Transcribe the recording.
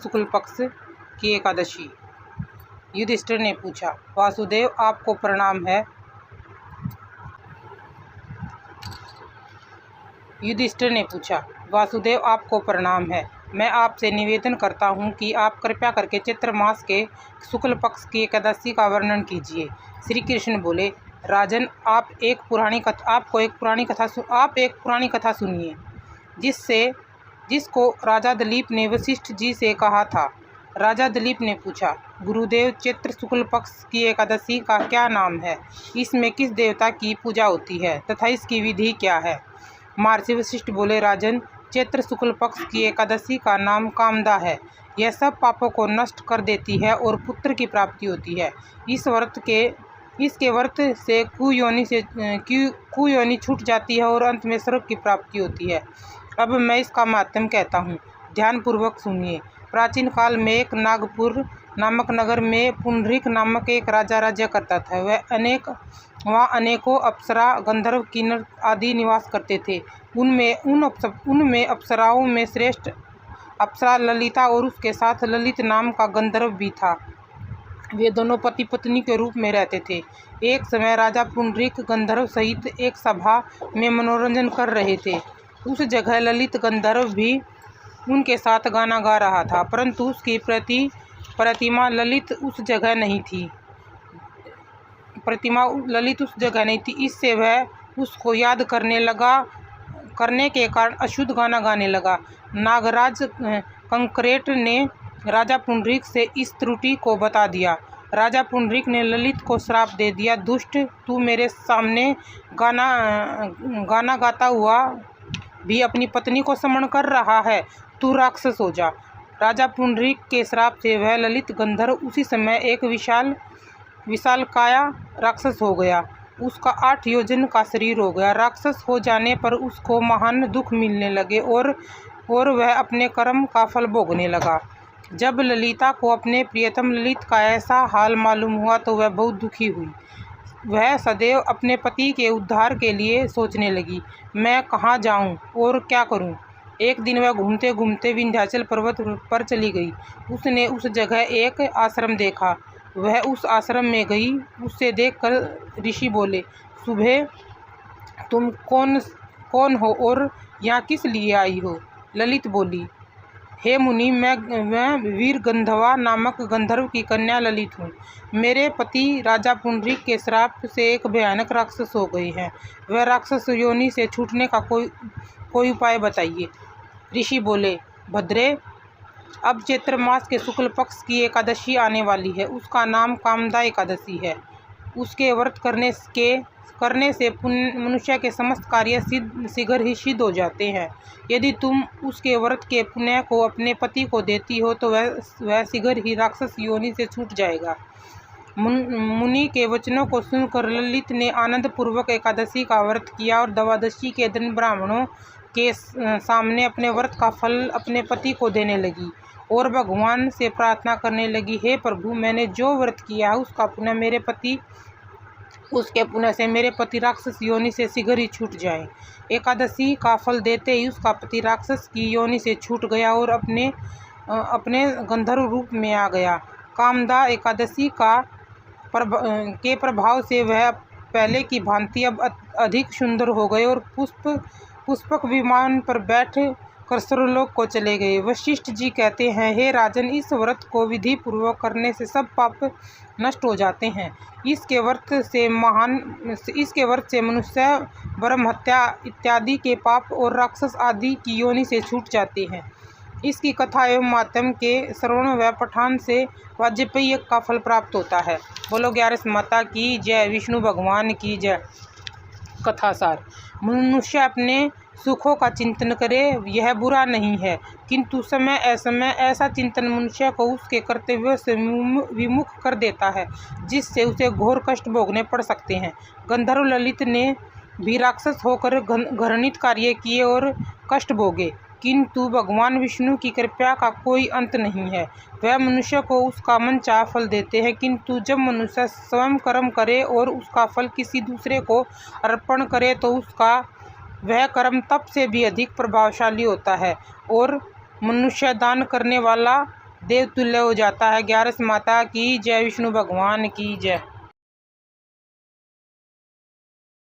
शुक्ल पक्ष की एकादशी। युधिष्ठिर ने पूछा, वासुदेव आपको प्रणाम है। युधिष्ठिर ने पूछा, वासुदेव आपको प्रणाम है। मैं आपसे निवेदन करता हूँ कि आप कृपया करके चैत्र मास के शुक्ल पक्ष की एकादशी का वर्णन कीजिए। श्री कृष्ण बोले, राजन आप एक पुरानी कथा सुनिए जिसको राजा दिलीप ने वशिष्ठ जी से कहा था। राजा दिलीप ने पूछा, गुरुदेव चैत्र शुक्ल पक्ष की एकादशी का क्या नाम है? इसमें किस देवता की पूजा होती है तथा इसकी विधि क्या है? महर्षि वशिष्ठ बोले, राजन चैत्र शुक्ल पक्ष की एकादशी का नाम कामदा है। यह सब पापों को नष्ट कर देती है और पुत्र की प्राप्ति होती है। इसके व्रत से कुयोनि छूट जाती है और अंत में स्वर्ग की प्राप्ति होती है। अब मैं इसका महात्म्य कहता हूँ, ध्यानपूर्वक सुनिए। प्राचीन काल में एक नागपुर नामक नगर में पुंडरीक नामक एक राजा राज्य करता था। वहाँ अनेकों अप्सरा, गंधर्व, किन्नर आदि निवास करते थे। उनमें अप्सराओं में श्रेष्ठ अप्सरा ललिता और उसके साथ ललित नाम का गंधर्व भी था। वे दोनों पति पत्नी के रूप में रहते थे। एक समय राजा पुंडरीक गंधर्व सहित एक सभा में मनोरंजन कर रहे थे। उस जगह ललित गंधर्व भी उनके साथ गाना गा रहा था, परंतु उसकी प्रतिमा ललित उस जगह नहीं थी। इससे वह उसको याद करने के कारण अशुद्ध गाना गाने लगा। नागराज कंकरेट ने राजा पुंडरीक से इस त्रुटि को बता दिया। राजा पुंडरीक ने ललित को श्राप दे दिया, दुष्ट, तू मेरे सामने गाना गाता हुआ भी अपनी पत्नी को समरण कर रहा है, तू राक्षस हो जा। राजा पुंडरीक के श्राप से वह ललित गंधर्व उसी समय एक विशालकाय राक्षस हो गया। उसका 8 योजन का शरीर हो गया। राक्षस हो जाने पर उसको महान दुख मिलने लगे और वह अपने कर्म का फल भोगने लगा। जब ललिता को अपने प्रियतम ललित का ऐसा हाल मालूम हुआ तो वह बहुत दुखी हुई। वह सदैव अपने पति के उद्धार के लिए सोचने लगी, मैं कहाँ जाऊँ और क्या करूँ। एक दिन वह घूमते घूमते विंध्याचल पर्वत पर चली गई। उसने उस जगह एक आश्रम देखा। वह उस आश्रम में गई। उसे देखकर ऋषि बोले, सुबह तुम कौन हो और यहाँ किस लिए आई हो? ललित बोली, हे मुनि, मैं वीर गंधर्वा नामक गंधर्व की कन्या ललित हूँ। मेरे पति राजा पुंडरीक के श्राप से एक भयानक राक्षस हो गए हैं। वह राक्षस योनि से छूटने का कोई उपाय बताइए। ऋषि बोले, भद्रे, अब चैत्र मास के शुक्ल पक्ष की एकादशी आने वाली है। उसका नाम कामदा एकादशी है। उसके व्रत करने से मनुष्य के समस्त कार्य शीघ्र ही सिद्ध हो जाते हैं। यदि तुम उसके व्रत के पुण्य को अपने पति को देती हो तो वह शीघ्र ही राक्षस योनि से छूट जाएगा। मुनि के वचनों को सुनकर ललित ने आनंद पूर्वक एकादशी का व्रत किया और द्वादशी के दिन ब्राह्मणों के सामने अपने व्रत का फल अपने पति को देने लगी और भगवान से प्रार्थना करने लगी, हे प्रभु, मैंने जो व्रत किया है उसके पुण्य से मेरे पति राक्षस योनि से शीघ्र ही छूट जाए। एकादशी का फल देते ही उसका पति राक्षस की योनि से छूट गया और अपने गंधर्व रूप में आ गया। कामदा एकादशी के प्रभाव से वह पहले की भांति अब अधिक सुंदर हो गए और पुष्पक विमान पर बैठ कर सर्वलोक को चले गए। वशिष्ठ जी कहते हैं, हे राजन, इस व्रत को विधि पूर्वक करने से सब पाप नष्ट हो जाते हैं। इसके व्रत से मनुष्य ब्रह्म हत्या इत्यादि के पाप और राक्षस आदि की योनि से छूट जाते हैं। इसकी कथा एवं मातम के श्रवण व पठान से वाजपेय का फल प्राप्त होता है। बोलो 11 माता की जय, विष्णु भगवान की जय। कथासार, मनुष्य अपने सुखों का चिंतन करे, यह बुरा नहीं है, किंतु समय असमय ऐसा चिंतन मनुष्य को उसके कर्तव्यों से विमुख कर देता है, जिससे उसे घोर कष्ट भोगने पड़ सकते हैं। गंधर्व ललित ने भी राक्षस होकर घृणित कार्य किए और कष्ट भोगे, किंतु भगवान विष्णु की कृपा का कोई अंत नहीं है। वह मनुष्य को उसका मनचाहा फल देते हैं, किंतु जब मनुष्य स्वयं कर्म करे और उसका फल किसी दूसरे को अर्पण करे तो वह कर्म तप से भी अधिक प्रभावशाली होता है और मनुष्य दान करने वाला देवतुल्य हो जाता है। 11 माता की जय, विष्णु भगवान की जय।